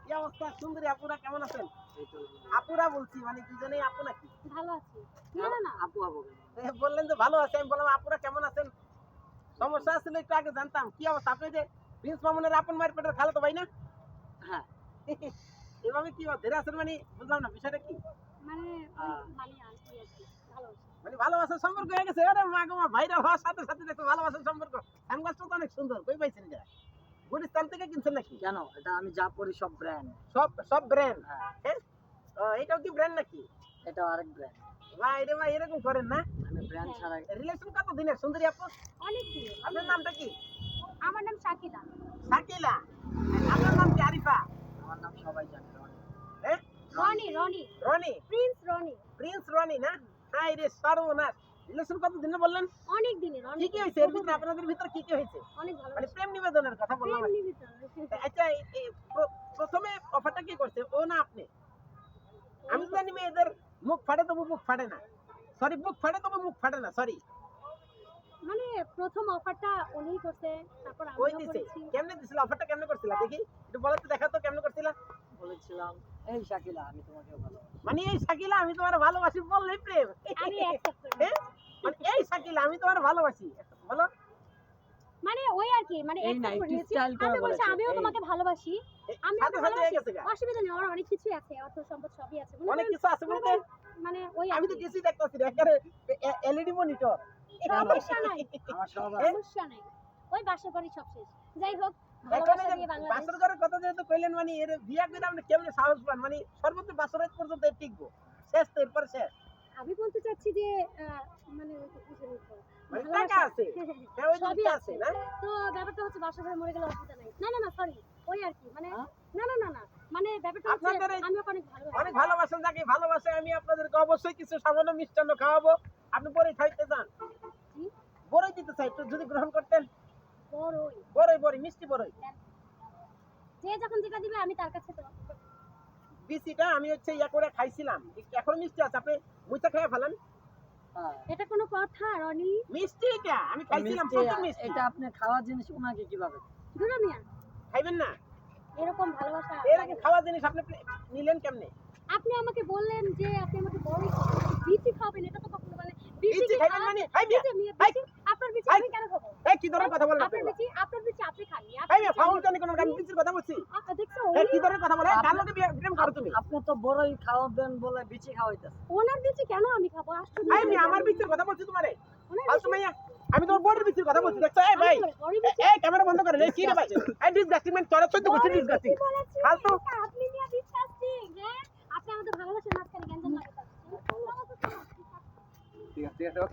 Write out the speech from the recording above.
কি অবস্থা সুন্দরী আপুরা কেমন আছেন? আপুরা বলছি মানে দুজনেই আপু নাকি? ভালো আছি। না না না আপু আপু বললেন যে ভালো আছে, আমি বললাম আপুরা কেমন আছেন? সমস্যা ছিল একটু আগে জানতাম। কি অবস্থা? আপনি যে প্রিন্স মামুনের আপন মায়ের পেটের খালাতো ভাই না? হ্যাঁ। এভাবে কি ধরে আছেন মানে বুঝলাম না বিষয়টা কি? মানে মানে আছি আর কি ভালো আছি। মানে ভালোবাসার সম্পর্ক হয়ে গেছে? আরে মা গো মা, ভাইরাল হওয়ার সাথে সাথে দেখো ভালোবাসার সম্পর্ক। সানগ্লাসটা তো অনেক সুন্দর, কই পাইছেন এটা? গুলিস্তান থেকে কিনছেন নাকি? কেন? এটা আমি যা পড়ি সব ব্র্যান্ড। সব সব ব্র্যান্ড? হ্যাঁ। হ্যাঁ, এটাও কি ব্র্যান্ড নাকি? এটা আরেক ব্র্যান্ড। ভাই রে ভাই, এরকম করেন না? আমি ব্র্যান্ড ছাড়া রিলেশন কত দিনের সুন্দরী আপু? অনেক দিন। আপনার নামটা কি? আমার নাম শাকিলা। শাকিলা। আপনার নাম কি আরিফা? আমার নাম সবাই জানে রনি। হ্যাঁ, রনি রনি রনি। প্রিন্স রনি। প্রিন্স রনি না? হাই রে সর্বনাশ। রিলেশন কত দিনে বললেন? অনেক দিনের কি অনেক কি হয়েছে এর ভিতরে? আপনাদের ভিতরে কি কি হয়েছে? অনেক ভালো মানে প্রেম নিবেদনের কথা বললাম আর কি। আচ্ছা, প্রথমে অফারটা কি করছে, ও না আপনি? আমি তো জানি মেয়েদের মুখ ফাটে তবু মুখ ফাটে না, সরি মুখ ফাটে তবু মুখ ফাটে না, সরি। মানে প্রথম অফারটা উনিই করতে, তারপর ওই আমিও দিছে করেছি। কেমনে দিছিল? অফারটা কেমনে করছিল দেখি একটু বলো তো, দেখা তো কেমনে করছিল। বলেছিলাম, এই শাকিলা আমি তোমাকে ভালোবাসি। মানে এই শাকিলা আমি তোমার ভালোবাসি বললেই প্রেম? আমি অ্যাকসেপ্ট করি। হ্যাঁ? মানে এই শাকিলা আমি তোমার ভালোবাসি বলো। মানে ওই আর কি, মানে এই না, accept করে একটু নিয়েছি। style করে আমি বলছি বলেছে, আমিও এই। তোমাকে ভালোবাসি। আমি সাথে ওকে সাথে হয়ে ভালোবাসি। গেছে গা। অসুবিধা নেই, আমার অনেক কিছুই আছে, অর্থ সম্পদ সবই আছে। মনে অনেক করেন- কিছু আছে মনে বলতে? করেন মানে ওই আর আমি তো কি। কিছুই দেখতেছি না, একেবারে এলইডি মনিটর। সমস্যা নাই, আমার সব আছে। সমস্যা নাই। ওই বাসা বাড়ি সব শেষ। যাই হোক, এখন ভালোবাসা এই দিয়ে যে বাংলাদেশ। বাসর ঘরের কথা যেহেতু কইলেন, মানে এর বিয়া করে আপনি কেমনে সাহস পান? মানে সর্বোচ্চ বাসর রাত পর্যন্ত এর টিকবো, শেষ তো এরপর শেষ। আমি বলতে চাচ্ছি যে মানে ওই যে বুঝে নিতে হবে। মানে ভালোবাসা- টাকা আছে, হ্যাঁ ওই সবই দিকটা আছে। আছে না? তো ব্যাপারটা হচ্ছে বাসা ঘরে মরে গেলে অসুবিধা নাই। না না না সরি, ওই আর কি মানে হ্যাঁ? না না না না মানে ব্যাপারটা হচ্ছে আপনাদের এই- আমি ওকে অনেক ভালোবাসি। অনেক ভালোবাসেন, যাকে ভালোবাসে আমি আপনাদেরকে অবশ্যই কিছু সামান্য মিষ্টান্ন খাওয়াবো। আপনি বড়ই খাইতে চান? জি, বড়ই দিতে চাই, একটু যদি গ্রহণ করতেন। বড়ই। বড়ই বড়ই মিষ্টি বড়ই। যে যখন যেটা দিবে আমি তার কাছে তো বিচিটা আমি হচ্ছে ইয়া করে খাইছিলাম, এখন মিষ্টি আছে, আপনি মুইটা খেয়ে ফেলেন। হ্যাঁ। এটা কোনো কথা রনি? মিষ্টি এটা আমি খাইছিলাম, মিষ্টি, প্রচুর মিষ্টি। এটা আপনি খাওয়ার জিনিস ওনাকে কিভাবে? দুরা মিয়া খাইবেন না? এরকম ভালোবাসা এর লাগে না। খাওয়া জিনিস আপনি নিলেন কেমনে? আপনি আমাকে বললেন যে আপনি আমাকে বড়ই খাবেন, বিচি খাবেন, এটা তো কখনো বলে বিচি কি খাইবেন মানে? হাই মিয়া, হাই। আপনার বিচি আমি কেন খাবো? এই কি ধরনের কথা বলেন আপনি? আপনার বিচি আপনি খান। হাই মিয়া, ফাউল কেন কোন আমি বিচির কথা বলছি? দেখছো এই কি ধরনের কথা বলেন? কার লগে প্রেম করো তুমি? আপনি তো বড়ই খাওয়াবেন বলে বিচি খাওয়াইতেছেন। ওনার বিচি কেন আমি খাবো? আশ্চর্য। হাই মিয়া, আমার বিচির কথা বলছি তোমারে? ওনার ফালতু মাইয়া, আমি তোমার বড়ির বিচির কথা বলছি, দেখছো? এই ভাই, এই ক্যামেরা বন্ধ করেন। এই কি রে ভাই? এই ডিসগাস্টিং ম্যান, তোরা সহ্য করছিস ডিসগাস্টিং। ফালতু। আপনি নিয়ে ডিসকাস্টিং। হ্যাঁ, আপনি আমাদের ভালোবাসার মাঝখানে গ্যাঞ্জাম লাগাতে ঠিক আছে, ঠিক আছে।